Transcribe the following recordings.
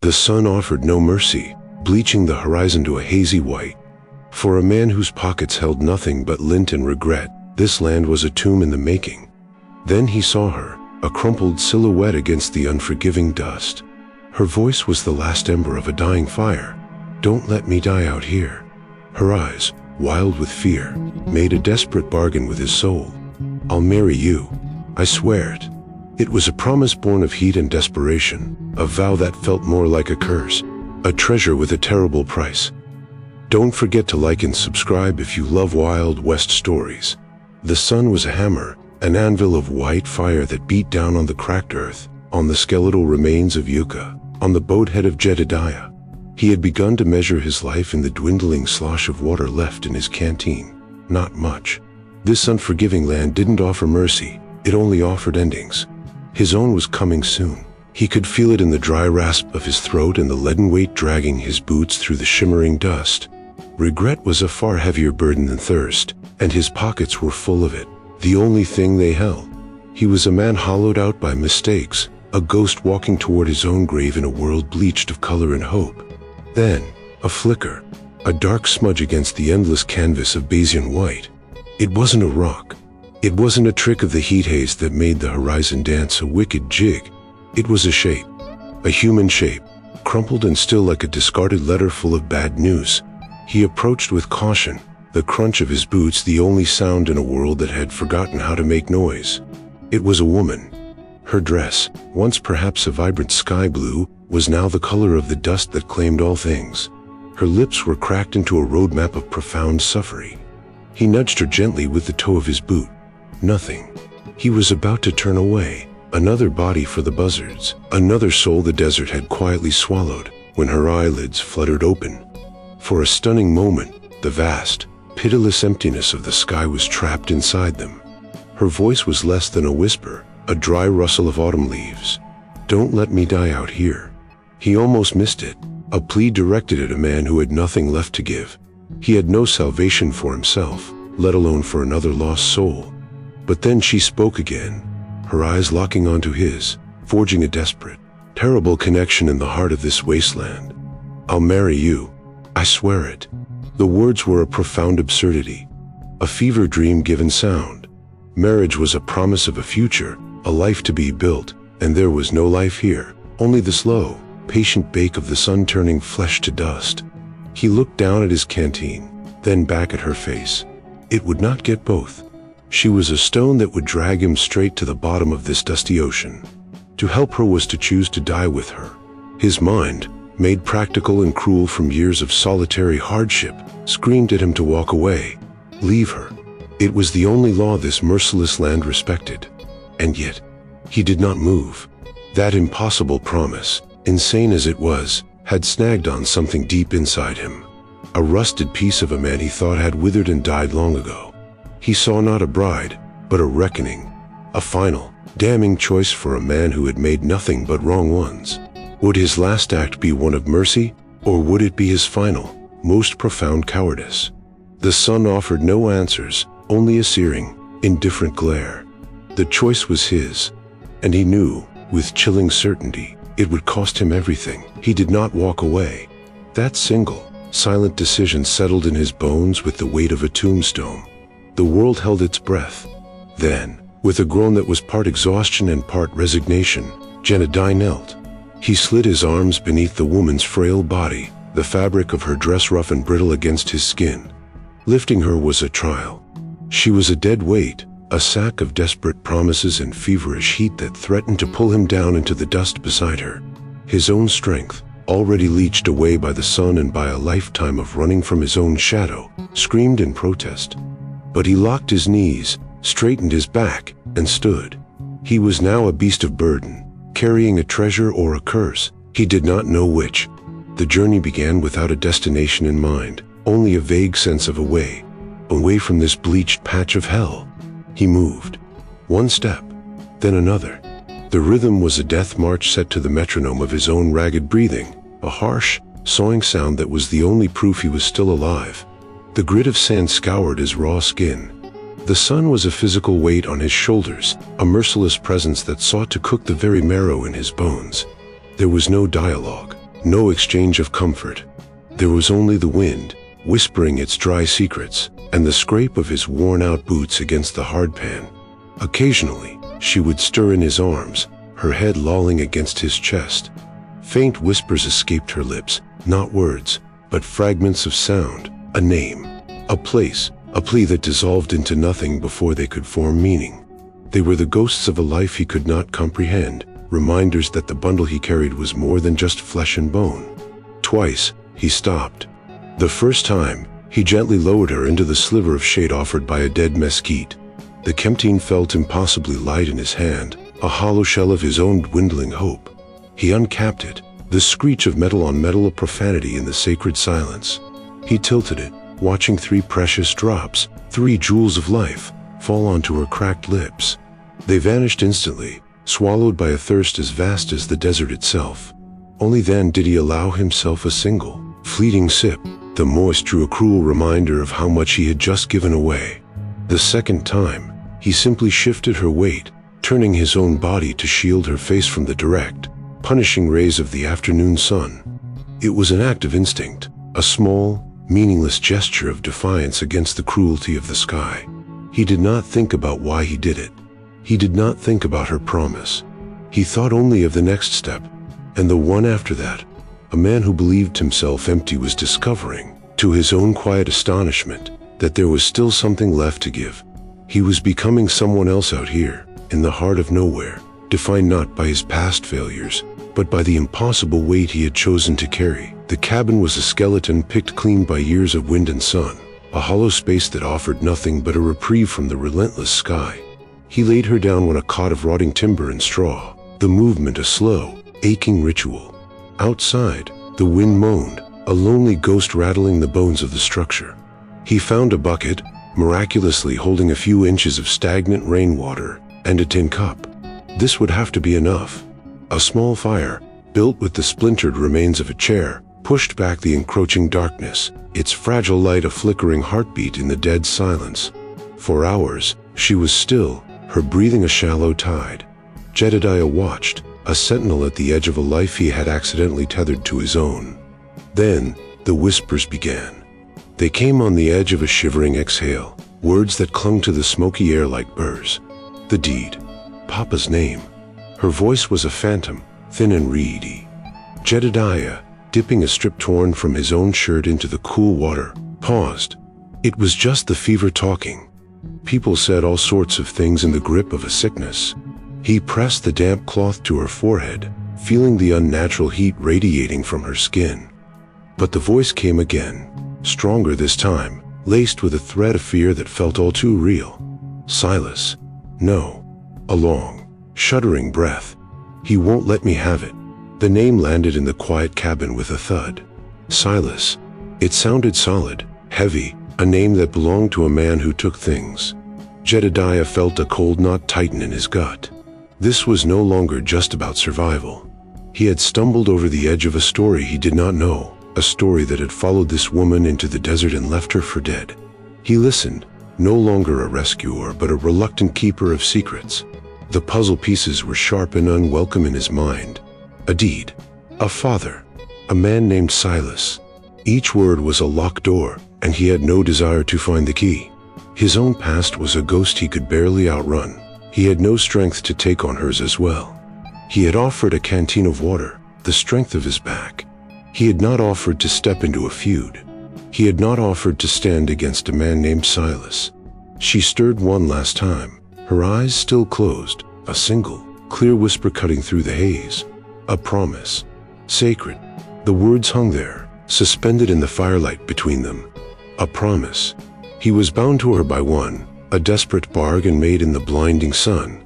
The sun offered no mercy, bleaching the horizon to a hazy white. For a man whose pockets held nothing but lint and regret, this land was a tomb in the making. Then he saw her, a crumpled silhouette against the unforgiving dust. Her voice was the last ember of a dying fire. "Don't let me die out here." Her eyes, wild with fear, made a desperate bargain with his soul. "I'll marry you. I swear it." It was a promise born of heat and desperation, a vow that felt more like a curse, a treasure with a terrible price. Don't forget to like and subscribe if you love Wild West stories. The sun was a hammer, an anvil of white fire that beat down on the cracked earth, on the skeletal remains of Yucca, on the boat head of Jedediah. He had begun to measure his life in the dwindling slosh of water left in his canteen. Not much. This unforgiving land didn't offer mercy, it only offered endings. His own was coming soon. He could feel it in the dry rasp of his throat and the leaden weight dragging his boots through the shimmering dust. Regret was a far heavier burden than thirst, and his pockets were full of it, the only thing they held. He was a man hollowed out by mistakes, a ghost walking toward his own grave in a world bleached of color and hope. Then, a flicker, a dark smudge against the endless canvas of Bayesian white. It wasn't a rock. It wasn't a trick of the heat haze that made the horizon dance a wicked jig. It was a shape, a human shape, crumpled and still like a discarded letter full of bad news. He approached with caution, the crunch of his boots the only sound in a world that had forgotten how to make noise. It was a woman. Her dress, once perhaps a vibrant sky blue, was now the color of the dust that claimed all things. Her lips were cracked into a roadmap of profound suffering. He nudged her gently with the toe of his boot. Nothing. He was about to turn away. Another body for the buzzards, another soul the desert had quietly swallowed, when her eyelids fluttered open. For a stunning moment, the vast, pitiless emptiness of the sky was trapped inside them. Her voice was less than a whisper, a dry rustle of autumn leaves. "Don't let me die out here." He almost missed it, a plea directed at a man who had nothing left to give. He had no salvation for himself, let alone for another lost soul. But then she spoke again, her eyes locking onto his, forging a desperate, terrible connection in the heart of this wasteland. "I'll marry you. I swear it." The words were a profound absurdity, a fever dream given sound. Marriage was a promise of a future, a life to be built, and there was no life here, only the slow, patient bake of the sun turning flesh to dust. He looked down at his canteen, then back at her face. It would not get both. She was a stone that would drag him straight to the bottom of this dusty ocean. To help her was to choose to die with her. His mind, made practical and cruel from years of solitary hardship, screamed at him to walk away, leave her. It was the only law this merciless land respected. And yet, he did not move. That impossible promise, insane as it was, had snagged on something deep inside him. A rusted piece of a man he thought had withered and died long ago. He saw not a bride, but a reckoning. A final, damning choice for a man who had made nothing but wrong ones. Would his last act be one of mercy, or would it be his final, most profound cowardice? The sun offered no answers, only a searing, indifferent glare. The choice was his, and he knew, with chilling certainty, it would cost him everything. He did not walk away. That single, silent decision settled in his bones with the weight of a tombstone. The world held its breath. Then, with a groan that was part exhaustion and part resignation, Jedediah knelt. He slid his arms beneath the woman's frail body, the fabric of her dress rough and brittle against his skin. Lifting her was a trial. She was a dead weight, a sack of desperate promises and feverish heat that threatened to pull him down into the dust beside her. His own strength, already leached away by the sun and by a lifetime of running from his own shadow, screamed in protest. But he locked his knees, straightened his back, and stood. He was now a beast of burden, carrying a treasure or a curse. He did not know which. The journey began without a destination in mind, only a vague sense of away from this bleached patch of hell. He moved. One step, then another. The rhythm was a death march set to the metronome of his own ragged breathing, a harsh, sawing sound that was the only proof he was still alive. The grit of sand scoured his raw skin. The sun was a physical weight on his shoulders, a merciless presence that sought to cook the very marrow in his bones. There was no dialogue, no exchange of comfort. There was only the wind, whispering its dry secrets, and the scrape of his worn-out boots against the hardpan. Occasionally, she would stir in his arms, her head lolling against his chest. Faint whispers escaped her lips, not words, but fragments of sound, a name, a place, a plea that dissolved into nothing before they could form meaning. They were the ghosts of a life he could not comprehend, reminders that the bundle he carried was more than just flesh and bone. Twice, he stopped. The first time, he gently lowered her into the sliver of shade offered by a dead mesquite. The Kemptine felt impossibly light in his hand, a hollow shell of his own dwindling hope. He uncapped it, the screech of metal on metal, a profanity in the sacred silence. He tilted it, watching 3 precious drops, 3 jewels of life, fall onto her cracked lips. They vanished instantly, swallowed by a thirst as vast as the desert itself. Only then did he allow himself a single, fleeting sip. The moist drew a cruel reminder of how much he had just given away. The second time, he simply shifted her weight, turning his own body to shield her face from the direct, punishing rays of the afternoon sun. It was an act of instinct, a small, meaningless gesture of defiance against the cruelty of the sky. He did not think about why he did it. He did not think about her promise. He thought only of the next step, and the one after that. A man who believed himself empty was discovering, to his own quiet astonishment, that there was still something left to give. He was becoming someone else out here, in the heart of nowhere, defined not by his past failures, but by the impossible weight he had chosen to carry. The cabin was a skeleton picked clean by years of wind and sun, a hollow space that offered nothing but a reprieve from the relentless sky. He laid her down on a cot of rotting timber and straw, the movement a slow, aching ritual. Outside, the wind moaned, a lonely ghost rattling the bones of the structure. He found a bucket, miraculously holding a few inches of stagnant rainwater, and a tin cup. This would have to be enough. A small fire, built with the splintered remains of a chair, pushed back the encroaching darkness, its fragile light a flickering heartbeat in the dead silence. For hours, she was still, her breathing a shallow tide. Jedediah watched, a sentinel at the edge of a life he had accidentally tethered to his own. Then, the whispers began. They came on the edge of a shivering exhale, words that clung to the smoky air like burrs. The deed. Papa's name. Her voice was a phantom, thin and reedy. Jedediah, dipping a strip torn from his own shirt into the cool water, paused. It was just the fever talking. People said all sorts of things in the grip of a sickness. He pressed the damp cloth to her forehead, feeling the unnatural heat radiating from her skin. But the voice came again, stronger this time, laced with a thread of fear that felt all too real. Silas. No. A long, shuddering breath. He won't let me have it. The name landed in the quiet cabin with a thud. Silas. It sounded solid, heavy, a name that belonged to a man who took things. Jedediah felt a cold knot tighten in his gut. This was no longer just about survival. He had stumbled over the edge of a story he did not know, a story that had followed this woman into the desert and left her for dead. He listened, no longer a rescuer but a reluctant keeper of secrets. The puzzle pieces were sharp and unwelcome in his mind. A deed, a father, a man named Silas. Each word was a locked door, and he had no desire to find the key. His own past was a ghost he could barely outrun. He had no strength to take on hers as well. He had offered a canteen of water, the strength of his back. He had not offered to step into a feud. He had not offered to stand against a man named Silas. She stirred one last time, her eyes still closed, a single, clear whisper cutting through the haze. A promise. Sacred. The words hung there, suspended in the firelight between them. A promise. He was bound to her by one, a desperate bargain made in the blinding sun.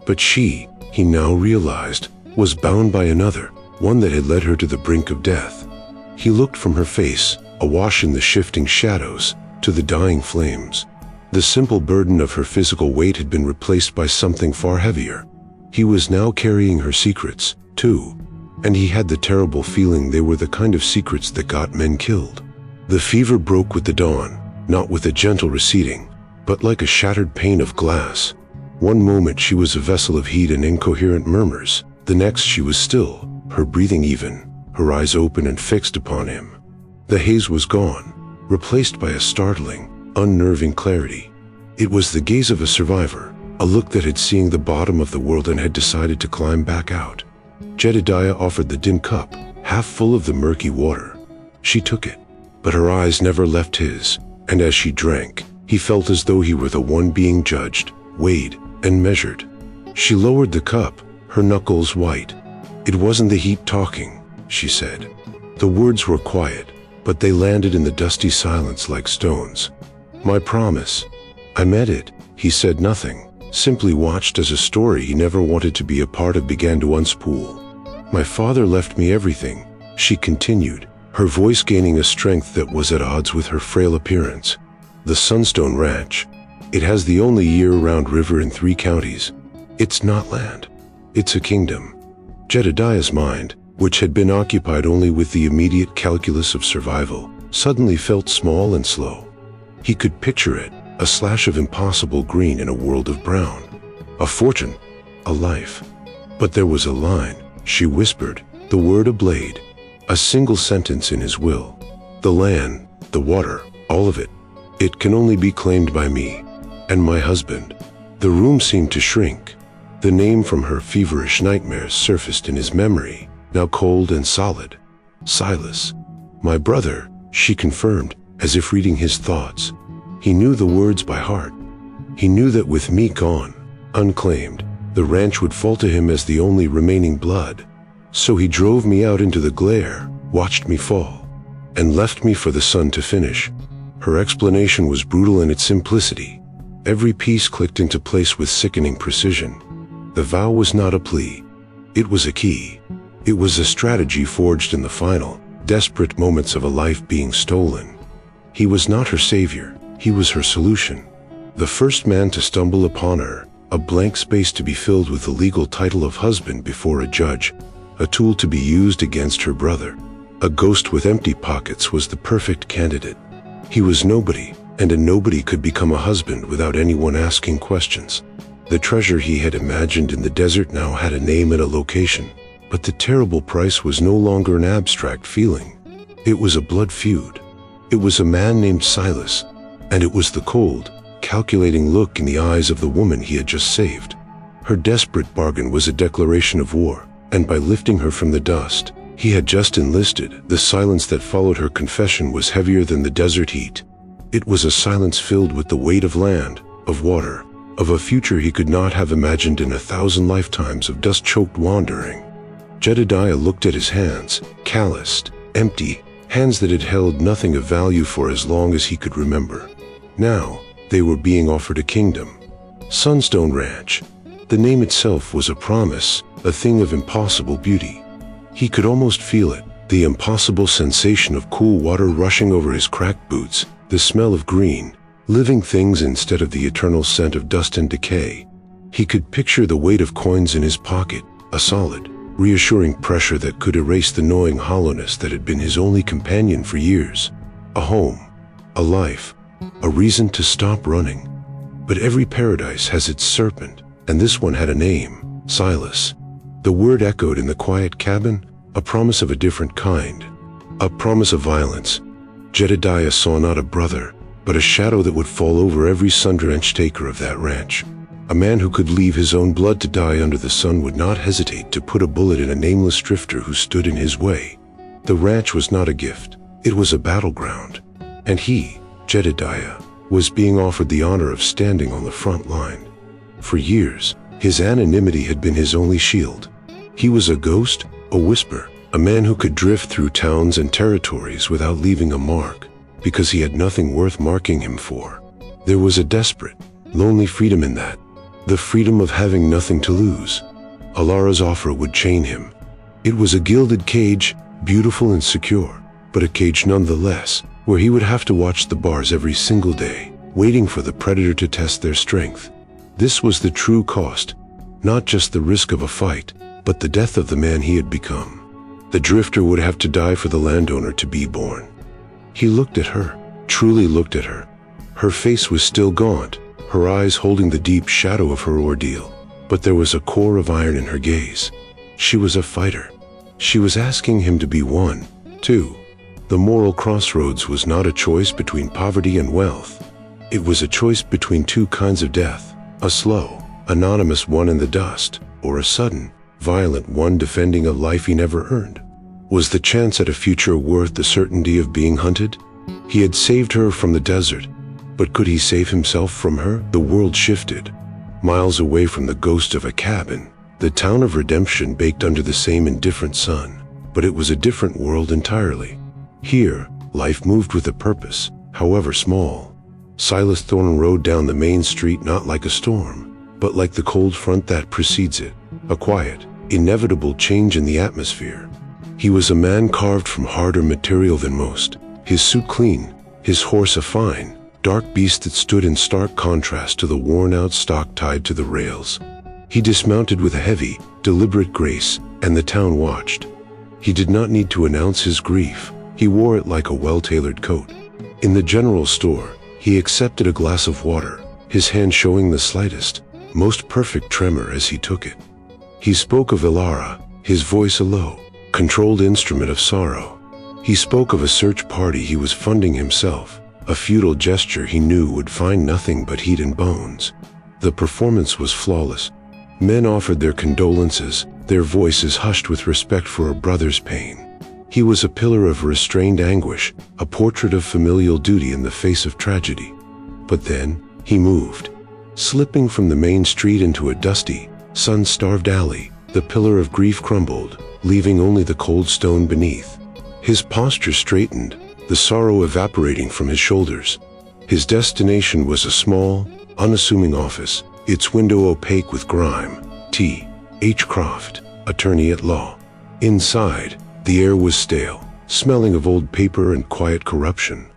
But she, he now realized, was bound by another, one that had led her to the brink of death. He looked from her face, awash in the shifting shadows, to the dying flames. The simple burden of her physical weight had been replaced by something far heavier. He was now carrying her secrets, too, and he had the terrible feeling they were the kind of secrets that got men killed. The fever broke with the dawn, not with a gentle receding, but like a shattered pane of glass. One moment she was a vessel of heat and incoherent murmurs, the next she was still, her breathing even. her eyes open and fixed upon him. The haze was gone, replaced by a startling, unnerving clarity. It was the gaze of a survivor, a look that had seen the bottom of the world and had decided to climb back out. Jedediah offered the dim cup, half full of the murky water. She took it, but her eyes never left his, and as she drank, he felt as though he were the one being judged, weighed, and measured. She lowered the cup, her knuckles white. "It wasn't the heat talking," she said. The words were quiet, but they landed in the dusty silence like stones. "My promise." "I meant it." He said nothing, simply watched as a story he never wanted to be a part of began to unspool. "My father left me everything," she continued, her voice gaining a strength that was at odds with her frail appearance. "The Sunstone Ranch. It has the only year-round river in 3 counties. It's not land. It's a kingdom." Jedediah's mind, which had been occupied only with the immediate calculus of survival, suddenly felt small and slow. He could picture it, a slash of impossible green in a world of brown. A fortune, a life. But there was a line, she whispered, the word a blade, a single sentence in his will. "The land, the water, all of it. It can only be claimed by me and my husband." The room seemed to shrink. The name from her feverish nightmares surfaced in his memory, now cold and solid. "Silas." "My brother," she confirmed, as if reading his thoughts. He knew the words by heart. He knew that with me gone, unclaimed, the ranch would fall to him as the only remaining blood. "So he drove me out into the glare, watched me fall, and left me for the sun to finish." Her explanation was brutal in its simplicity. Every piece clicked into place with sickening precision. The vow was not a plea. It was a key. It was a strategy forged in the final, desperate moments of a life being stolen. He was not her savior. He was her solution. The first man to stumble upon her, a blank space to be filled with the legal title of husband before a judge, a tool to be used against her brother. A ghost with empty pockets was the perfect candidate. He was nobody, and a nobody could become a husband without anyone asking questions. The treasure he had imagined in the desert now had a name and a location, but the terrible price was no longer an abstract feeling. It was a blood feud. It was a man named Silas, and it was the cold, calculating look in the eyes of the woman he had just saved. Her desperate bargain was a declaration of war, and by lifting her from the dust he had just enlisted, the silence that followed her confession was heavier than the desert heat. It was a silence filled with the weight of land, of water, of a future he could not have imagined in 1,000 lifetimes of dust-choked wandering. Jedediah looked at his hands, calloused, empty, hands that had held nothing of value for as long as he could remember. Now, they were being offered a kingdom. Sunstone Ranch. The name itself was a promise, a thing of impossible beauty. He could almost feel it, the impossible sensation of cool water rushing over his cracked boots, the smell of green, living things instead of the eternal scent of dust and decay. He could picture the weight of coins in his pocket, a solid, reassuring pressure that could erase the gnawing hollowness that had been his only companion for years. A home, a life, a reason to stop running. But every paradise has its serpent, and this one had a name, Silas. The word echoed in the quiet cabin, a promise of a different kind, a promise of violence. Jedediah saw not a brother, but a shadow that would fall over every sun-drenched acre of that ranch. A man who could leave his own blood to die under the sun would not hesitate to put a bullet in a nameless drifter who stood in his way. The ranch was not a gift, it was a battleground. And he, Jedediah, was being offered the honor of standing on the front line. For years, his anonymity had been his only shield. He was a ghost, a whisper, a man who could drift through towns and territories without leaving a mark, because he had nothing worth marking him for. There was a desperate, lonely freedom in that, the freedom of having nothing to lose. Alara's offer would chain him. It was a gilded cage, beautiful and secure, but a cage nonetheless, where he would have to watch the bars every single day, waiting for the predator to test their strength. This was the true cost, not just the risk of a fight, but the death of the man he had become. The drifter would have to die for the landowner to be born. He looked at her, truly looked at her. Her face was still gaunt, her eyes holding the deep shadow of her ordeal, but there was a core of iron in her gaze. She was a fighter. She was asking him to be one, too. The moral crossroads was not a choice between poverty and wealth. It was a choice between two kinds of death, a slow, anonymous one in the dust, or a sudden, violent one defending a life he never earned. Was the chance at a future worth the certainty of being hunted? He had saved her from the desert, but could he save himself from her? The world shifted. Miles away from the ghost of a cabin, the town of redemption baked under the same indifferent sun, but it was a different world entirely. Here, life moved with a purpose, however small. Silas Thorne rode down the main street not like a storm, but like the cold front that precedes it, a quiet, inevitable change in the atmosphere. He was a man carved from harder material than most, his suit clean, his horse a fine, dark beast that stood in stark contrast to the worn-out stock tied to the rails. He dismounted with a heavy, deliberate grace, and the town watched. He did not need to announce his grief. He wore it like a well-tailored coat. In the general store, he accepted a glass of water, his hand showing the slightest, most perfect tremor as he took it. He spoke of Ilara, his voice a low, controlled instrument of sorrow. He spoke of a search party he was funding himself, a futile gesture he knew would find nothing but heat and bones. The performance was flawless. Men offered their condolences, their voices hushed with respect for a brother's pain. He was a pillar of restrained anguish, a portrait of familial duty in the face of tragedy. But then, he moved. Slipping from the main street into a dusty, sun-starved alley, the pillar of grief crumbled, leaving only the cold stone beneath. His posture straightened, the sorrow evaporating from his shoulders. His destination was a small, unassuming office, its window opaque with grime. T. H. Croft, attorney at law. Inside, the air was stale, smelling of old paper and quiet corruption.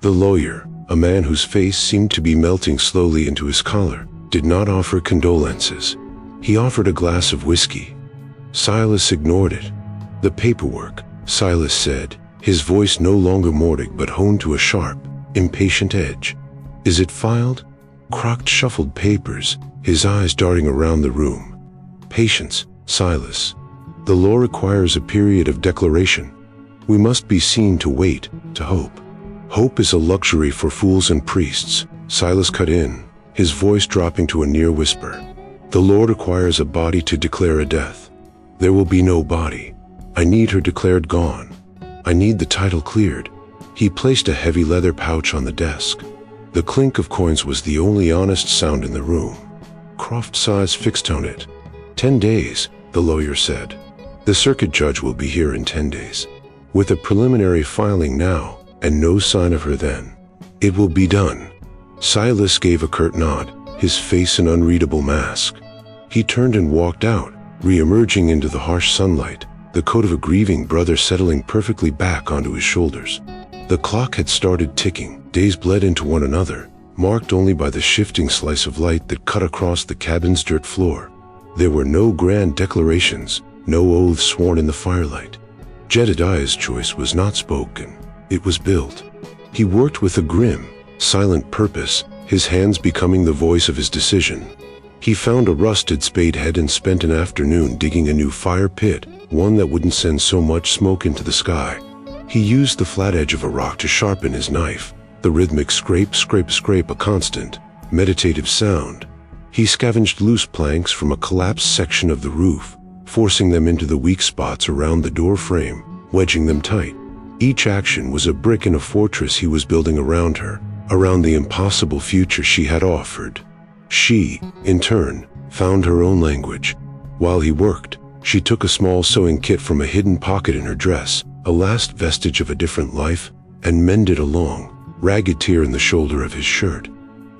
The lawyer, a man whose face seemed to be melting slowly into his collar, did not offer condolences. He offered a glass of whiskey. Silas ignored it. The paperwork, Silas said, his voice no longer mortic but honed to a sharp, impatient edge. Is it filed? Crocked shuffled papers, his eyes darting around the room. Patience, Silas. The law requires a period of declaration. We must be seen to wait, to hope. Hope is a luxury for fools and priests, Silas cut in, his voice dropping to a near whisper. The Lord requires a body to declare a death. There will be no body. I need her declared gone. I need the title cleared. He placed a heavy leather pouch on the desk. The clink of coins was the only honest sound in the room. Croft's eyes fixed on it. 10 days, the lawyer said. The circuit judge will be here in 10 days. With a preliminary filing now, and no sign of her then. It will be done. Silas gave a curt nod, his face an unreadable mask. He turned and walked out, re-emerging into the harsh sunlight, the coat of a grieving brother settling perfectly back onto his shoulders. The clock had started ticking, days bled into one another, marked only by the shifting slice of light that cut across the cabin's dirt floor. There were no grand declarations, no oaths sworn in the firelight. Jedediah's choice was not spoken, it was built. He worked with a grim, silent purpose, his hands becoming the voice of his decision. He found a rusted spade head and spent an afternoon digging a new fire pit, one that wouldn't send so much smoke into the sky. He used the flat edge of a rock to sharpen his knife, the rhythmic scrape, scrape, scrape, a constant, meditative sound. He scavenged loose planks from a collapsed section of the roof, forcing them into the weak spots around the door frame, wedging them tight. Each action was a brick in a fortress he was building around her, around the impossible future she had offered. She, in turn, found her own language. While he worked, she took a small sewing kit from a hidden pocket in her dress, a last vestige of a different life, and mended a long, ragged tear in the shoulder of his shirt.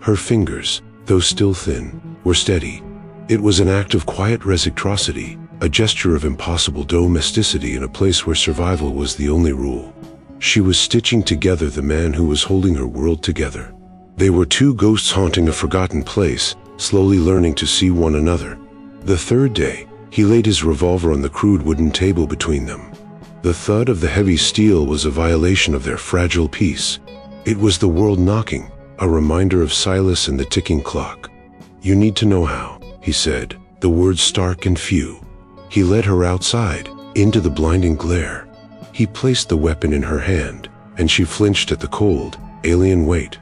Her fingers, though still thin, were steady. It was an act of quiet reciprocity, a gesture of impossible domesticity in a place where survival was the only rule. She was stitching together the man who was holding her world together. They were two ghosts haunting a forgotten place, slowly learning to see one another. The third day, he laid his revolver on the crude wooden table between them. The thud of the heavy steel was a violation of their fragile peace. It was the world knocking, a reminder of Silas and the ticking clock. You need to know how, he said, the words stark and few. He led her outside, into the blinding glare. He placed the weapon in her hand, and she flinched at the cold, alien weight.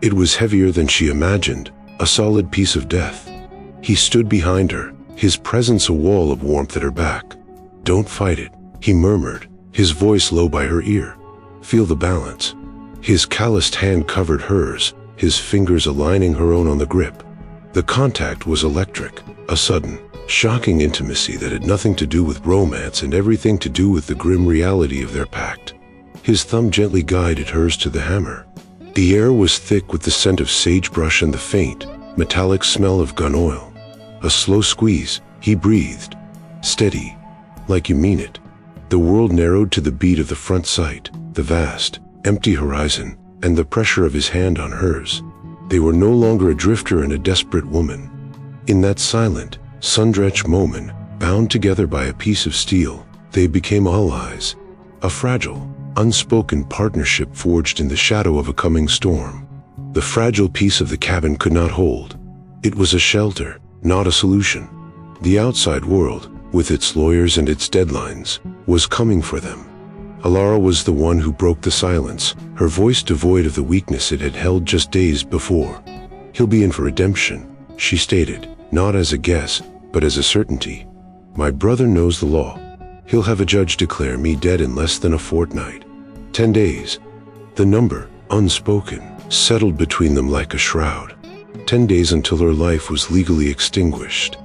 It was heavier than she imagined, a solid piece of death. He stood behind her, his presence a wall of warmth at her back. "Don't fight it," he murmured, his voice low by her ear. "Feel the balance." His calloused hand covered hers, his fingers aligning her own on the grip. The contact was electric, a sudden, shocking intimacy that had nothing to do with romance and everything to do with the grim reality of their pact. His thumb gently guided hers to the hammer. The air was thick with the scent of sagebrush and the faint, metallic smell of gun oil. A slow squeeze, he breathed. "Steady, like you mean it." The world narrowed to the beat of the front sight, the vast, empty horizon, and the pressure of his hand on hers. They were no longer a drifter and a desperate woman. In that silent, sun-drenched moment, bound together by a piece of steel, they became allies. A fragile, unspoken partnership forged in the shadow of a coming storm. The fragile piece of the cabin could not hold. It was a shelter, not a solution. The outside world, with its lawyers and its deadlines, was coming for them. Alara was the one who broke the silence, her voice devoid of the weakness it had held just days before. "He'll be in for redemption," she stated, not as a guess, but as a certainty. "My brother knows the law. He'll have a judge declare me dead in less than a fortnight. 10 days. The number, unspoken, settled between them like a shroud. 10 days until her life was legally extinguished.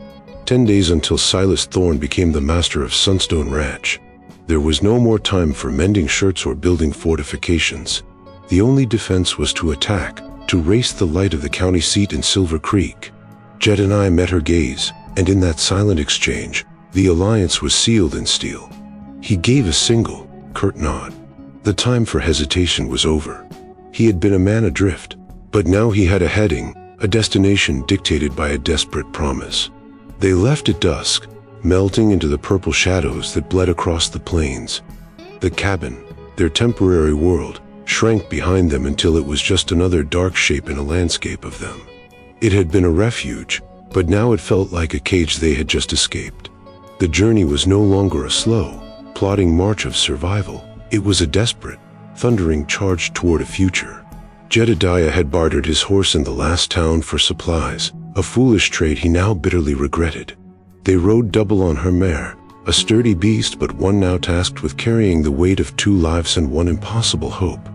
10 days until Silas Thorne became the master of Sunstone Ranch. There was no more time for mending shirts or building fortifications. The only defense was to attack, to race the light of the county seat in Silver Creek. Jed and I met her gaze, and in that silent exchange, the alliance was sealed in steel. He gave a single, curt nod. The time for hesitation was over. He had been a man adrift, but now he had a heading, a destination dictated by a desperate promise. They left at dusk, melting into the purple shadows that bled across the plains. The cabin, their temporary world, shrank behind them until it was just another dark shape in a landscape of them. It had been a refuge, but now it felt like a cage they had just escaped. The journey was no longer a slow, plodding march of survival. It was a desperate, thundering charge toward a future. Jedediah had bartered his horse in the last town for supplies, a foolish trade he now bitterly regretted. They rode double on her mare, a sturdy beast but one now tasked with carrying the weight of 2 lives and one impossible hope.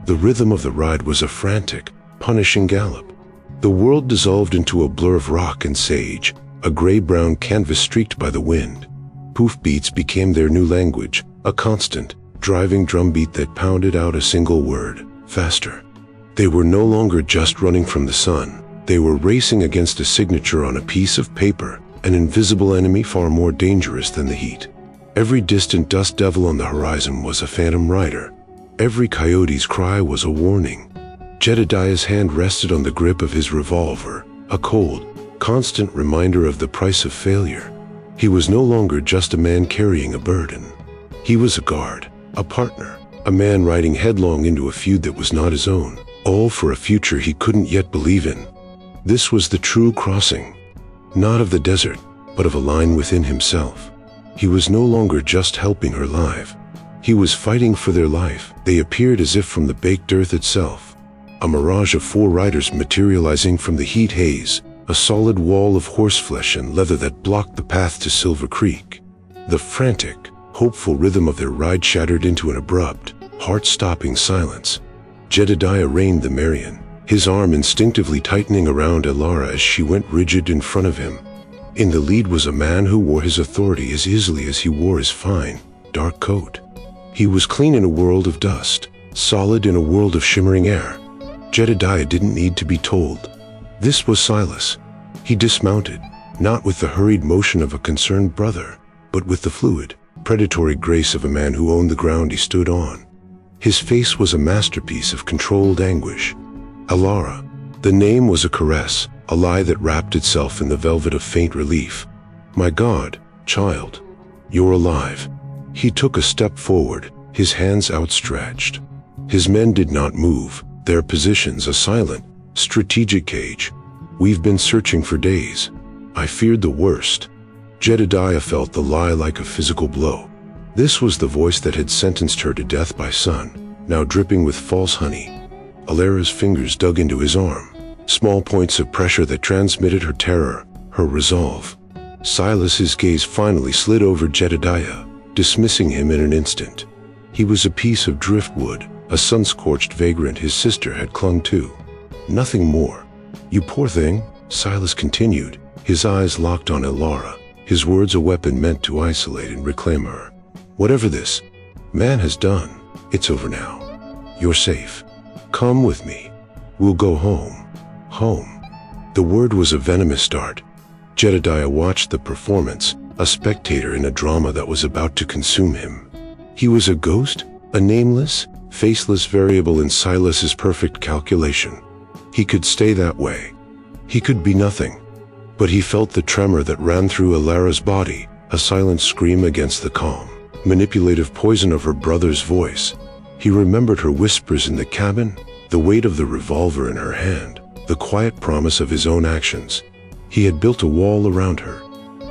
The rhythm of the ride was a frantic, punishing gallop. The world dissolved into a blur of rock and sage, a gray-brown canvas streaked by the wind. Poof beats became their new language, a constant, driving drumbeat that pounded out a single word: faster. They were no longer just running from the sun. They were racing against a signature on a piece of paper, an invisible enemy far more dangerous than the heat. Every distant dust devil on the horizon was a phantom rider. Every coyote's cry was a warning. Jedediah's hand rested on the grip of his revolver, a cold, constant reminder of the price of failure. He was no longer just a man carrying a burden. He was a guard, a partner, a man riding headlong into a feud that was not his own, all for a future he couldn't yet believe in. This was the true crossing, not of the desert, but of a line within himself. He was no longer just helping her live. He was fighting for their life. They appeared as if from the baked earth itself, a mirage of 4 riders materializing from the heat haze, a solid wall of horseflesh and leather that blocked the path to Silver Creek. The frantic, hopeful rhythm of their ride shattered into an abrupt, heart-stopping silence. Jedediah reined the Marion, his arm instinctively tightening around Alara as she went rigid in front of him. In the lead was a man who wore his authority as easily as he wore his fine, dark coat. He was clean in a world of dust, solid in a world of shimmering air. Jedediah didn't need to be told. This was Silas. He dismounted, not with the hurried motion of a concerned brother, but with the fluid, predatory grace of a man who owned the ground he stood on. His face was a masterpiece of controlled anguish. Alara. The name was a caress, a lie that wrapped itself in the velvet of faint relief. "My God, child, you're alive." He took a step forward, his hands outstretched. His men did not move, their positions a silent, strategic cage. "We've been searching for days. I feared the worst." Jedediah felt the lie like a physical blow. This was the voice that had sentenced her to death by sun, now dripping with false honey. Alara's fingers dug into his arm, small points of pressure that transmitted her terror, her resolve. Silas's gaze finally slid over Jedediah, dismissing him in an instant. He was a piece of driftwood, a sun-scorched vagrant his sister had clung to. Nothing more. "You poor thing," Silas continued, his eyes locked on Alara, his words a weapon meant to isolate and reclaim her. "Whatever this man has done, it's over now. You're safe. Come with me. We'll go home. Home." The word was a venomous dart. Jedediah watched the performance, a spectator in a drama that was about to consume him. He was a ghost, a nameless, faceless variable in Silas's perfect calculation. He could stay that way. He could be nothing. But he felt the tremor that ran through Alara's body, a silent scream against the calm, manipulative poison of her brother's voice. He remembered her whispers in the cabin, the weight of the revolver in her hand, the quiet promise of his own actions. He had built a wall around her.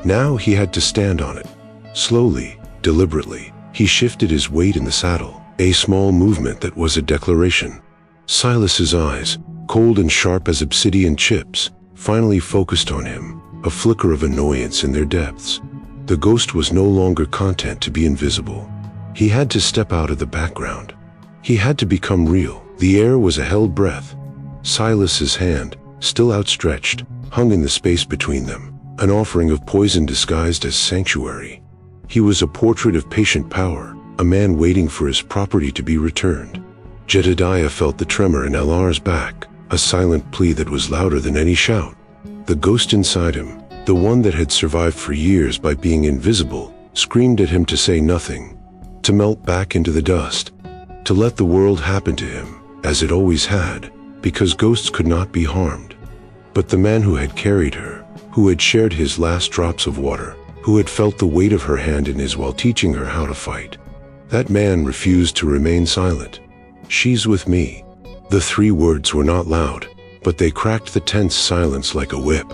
Now he had to stand on it. Slowly, deliberately, he shifted his weight in the saddle, a small movement that was a declaration. Silas's eyes, cold and sharp as obsidian chips, finally focused on him, a flicker of annoyance in their depths. The ghost was no longer content to be invisible. He had to step out of the background. He had to become real. The air was a held breath. Silas's hand, still outstretched, hung in the space between them, an offering of poison disguised as sanctuary. He was a portrait of patient power, a man waiting for his property to be returned. Jedediah felt the tremor in Alara's back, a silent plea that was louder than any shout. The ghost inside him, the one that had survived for years by being invisible, screamed at him to say nothing, to melt back into the dust, to let the world happen to him, as it always had, because ghosts could not be harmed. But the man who had carried her, who had shared his last drops of water, who had felt the weight of her hand in his while teaching her how to fight, that man refused to remain silent. "She's with me." The three words were not loud, but they cracked the tense silence like a whip.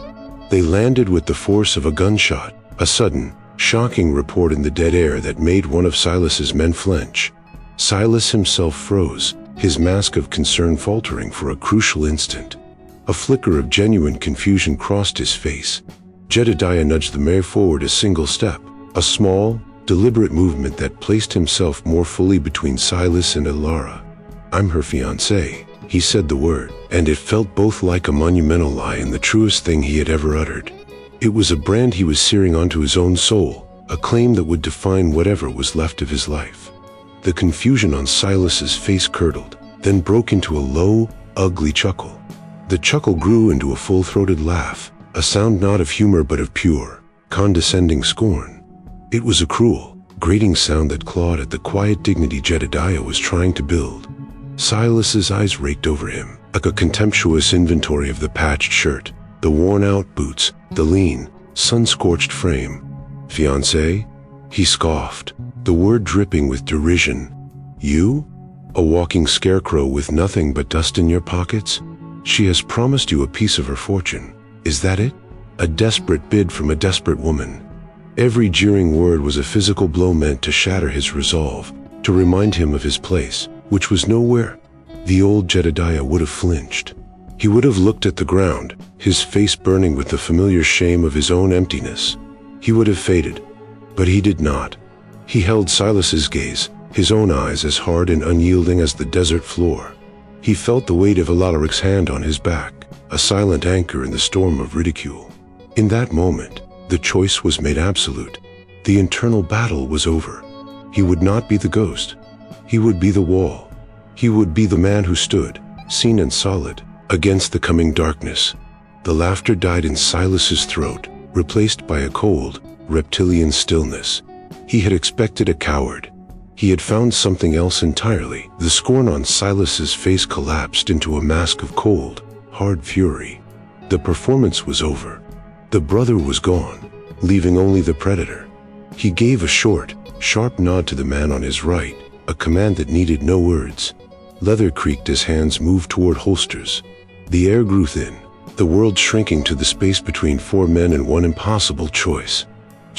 They landed with the force of a gunshot, a sudden, shocking report in the dead air that made one of Silas's men flinch. Silas himself froze, his mask of concern faltering for a crucial instant. A flicker of genuine confusion crossed his face. Jedediah nudged the mare forward a single step, a small, deliberate movement that placed himself more fully between Silas and Alara. "I'm her fiancé," he said the word, and it felt both like a monumental lie and the truest thing he had ever uttered. It was a brand he was searing onto his own soul, a claim that would define whatever was left of his life. The confusion on Silas's face curdled, then broke into a low, ugly chuckle. The chuckle grew into a full-throated laugh, a sound not of humor but of pure, condescending scorn. It was a cruel, grating sound that clawed at the quiet dignity Jedediah was trying to build. Silas's eyes raked over him, like a contemptuous inventory of the patched shirt, the worn-out boots, the lean, sun-scorched frame. "Fiancé?" he scoffed, the word dripping with derision. "You? A walking scarecrow with nothing but dust in your pockets? She has promised you a piece of her fortune. Is that it? A desperate bid from a desperate woman." Every jeering word was a physical blow meant to shatter his resolve, to remind him of his place, which was nowhere. The old Jedediah would have flinched. He would have looked at the ground, his face burning with the familiar shame of his own emptiness. He would have faded, but he did not. He held Silas's gaze, his own eyes as hard and unyielding as the desert floor. He felt the weight of Alaric's hand on his back, a silent anchor in the storm of ridicule. In that moment, the choice was made absolute. The internal battle was over. He would not be the ghost. He would be the wall. He would be the man who stood, seen and solid, against the coming darkness. The laughter died in Silas's throat, replaced by a cold, reptilian stillness. He had expected a coward. He had found something else entirely. The scorn on Silas's face collapsed into a mask of cold, hard fury. The performance was over. The brother was gone, leaving only the predator. He gave a short, sharp nod to the man on his right, a command that needed no words. Leather creaked as hands moved toward holsters. The air grew thin, the world shrinking to the space between four men and one impossible choice.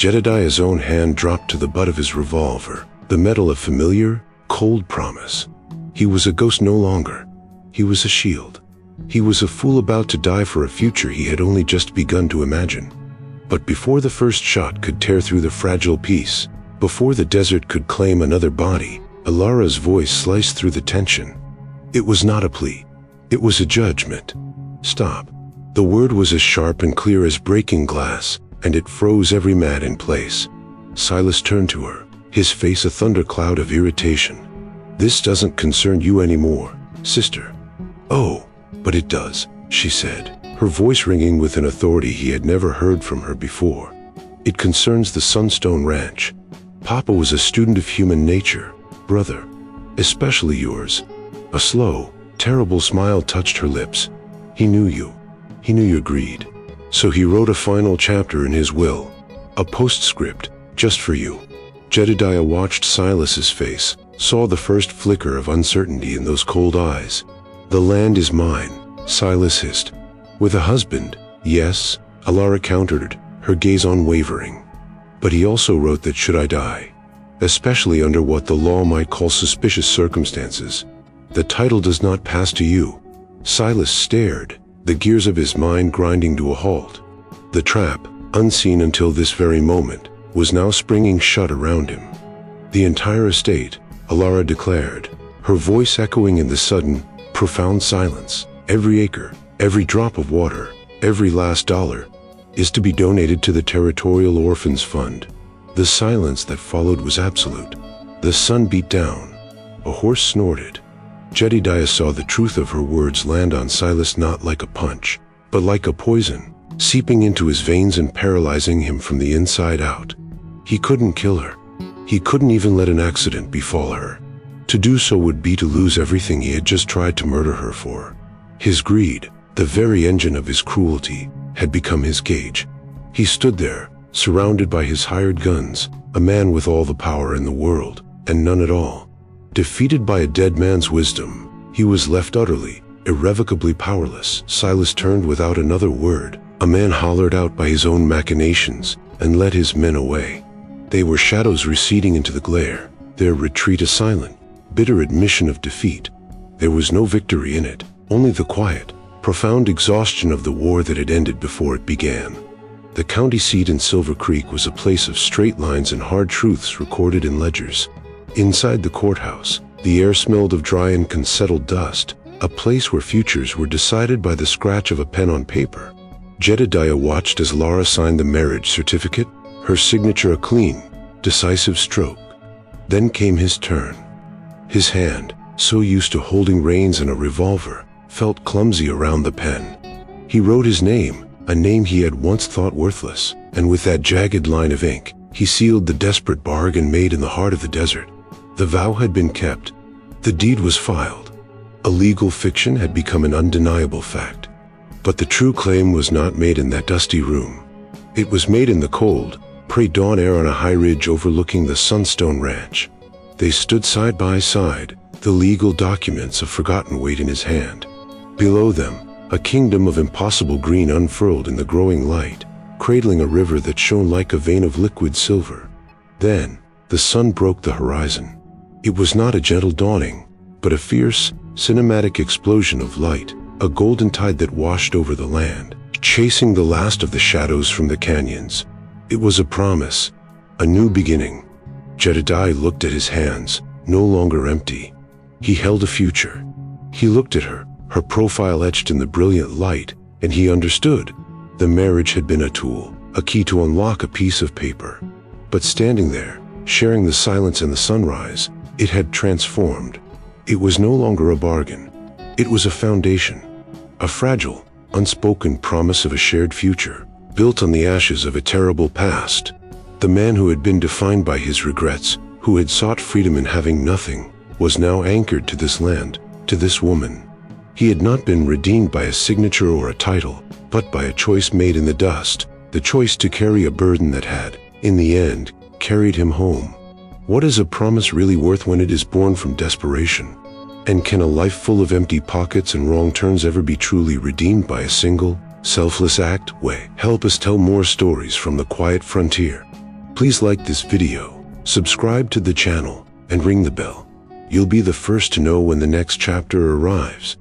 Jedediah's own hand dropped to the butt of his revolver, the metal of familiar, cold promise. He was a ghost no longer. He was a shield. He was a fool about to die for a future he had only just begun to imagine. But before the first shot could tear through the fragile peace, before the desert could claim another body, Alara's voice sliced through the tension. It was not a plea. It was a judgment. Stop. The word was as sharp and clear as breaking glass, and it froze every man in place. Silas turned to her, his face a thundercloud of irritation. This doesn't concern you anymore, sister. Oh, but it does, she said, her voice ringing with an authority he had never heard from her before. It concerns the Sunstone Ranch. Papa was a student of human nature, brother, especially yours. A slow, terrible smile touched her lips. He knew you. He knew your greed. So he wrote a final chapter in his will, a postscript, just for you. Jedediah watched Silas's face, saw the first flicker of uncertainty in those cold eyes. The land is mine, Silas hissed. With a husband, yes, Alara countered, her gaze unwavering. But he also wrote that should I die, especially under what the law might call suspicious circumstances, the title does not pass to you. Silas stared, the gears of his mind grinding to a halt. The trap, unseen until this very moment, was now springing shut around him. The entire estate, Alara declared, her voice echoing in the sudden, profound silence, every acre, every drop of water, every last dollar, is to be donated to the Territorial Orphans Fund. The silence that followed was absolute. The sun beat down. A horse snorted. Jedediah saw the truth of her words land on Silas not like a punch, but like a poison, seeping into his veins and paralyzing him from the inside out. He couldn't kill her. He couldn't even let an accident befall her. To do so would be to lose everything he had just tried to murder her for. His greed, the very engine of his cruelty, had become his cage. He stood there, surrounded by his hired guns, a man with all the power in the world, and none at all. Defeated by a dead man's wisdom, he was left utterly, irrevocably powerless. Silas turned without another word. A man hollered out by his own machinations, and led his men away. They were shadows receding into the glare, their retreat a silent, bitter admission of defeat. There was no victory in it, only the quiet, profound exhaustion of the war that had ended before it began. The county seat in Silver Creek was a place of straight lines and hard truths recorded in ledgers. Inside the courthouse, the air smelled of dry and unsettled dust, a place where futures were decided by the scratch of a pen on paper. Jedediah watched as Lara signed the marriage certificate, her signature a clean, decisive stroke. Then came his turn. His hand, so used to holding reins and a revolver, felt clumsy around the pen. He wrote his name, a name he had once thought worthless, and with that jagged line of ink, he sealed the desperate bargain made in the heart of the desert. The vow had been kept. The deed was filed. A legal fiction had become an undeniable fact. But the true claim was not made in that dusty room. It was made in the cold, pre-dawn air on a high ridge overlooking the Sunstone Ranch. They stood side by side, the legal documents of forgotten weight in his hand. Below them, a kingdom of impossible green unfurled in the growing light, cradling a river that shone like a vein of liquid silver. Then, the sun broke the horizon. It was not a gentle dawning, but a fierce, cinematic explosion of light, a golden tide that washed over the land, chasing the last of the shadows from the canyons. It was a promise, a new beginning. Jedediah looked at his hands, no longer empty. He held a future. He looked at her, her profile etched in the brilliant light, and he understood. The marriage had been a tool, a key to unlock a piece of paper. But standing there, sharing the silence and the sunrise, it had transformed. It was no longer a bargain. It was a foundation, a fragile, unspoken promise of a shared future, built on the ashes of a terrible past. The man who had been defined by his regrets, who had sought freedom in having nothing, was now anchored to this land, to this woman. He had not been redeemed by a signature or a title, but by a choice made in the dust, the choice to carry a burden that had, in the end, carried him home. What is a promise really worth when it is born from desperation? And can a life full of empty pockets and wrong turns ever be truly redeemed by a single, selfless act? Help us tell more stories from the quiet frontier. Please like this video, subscribe to the channel, and ring the bell. You'll be the first to know when the next chapter arrives.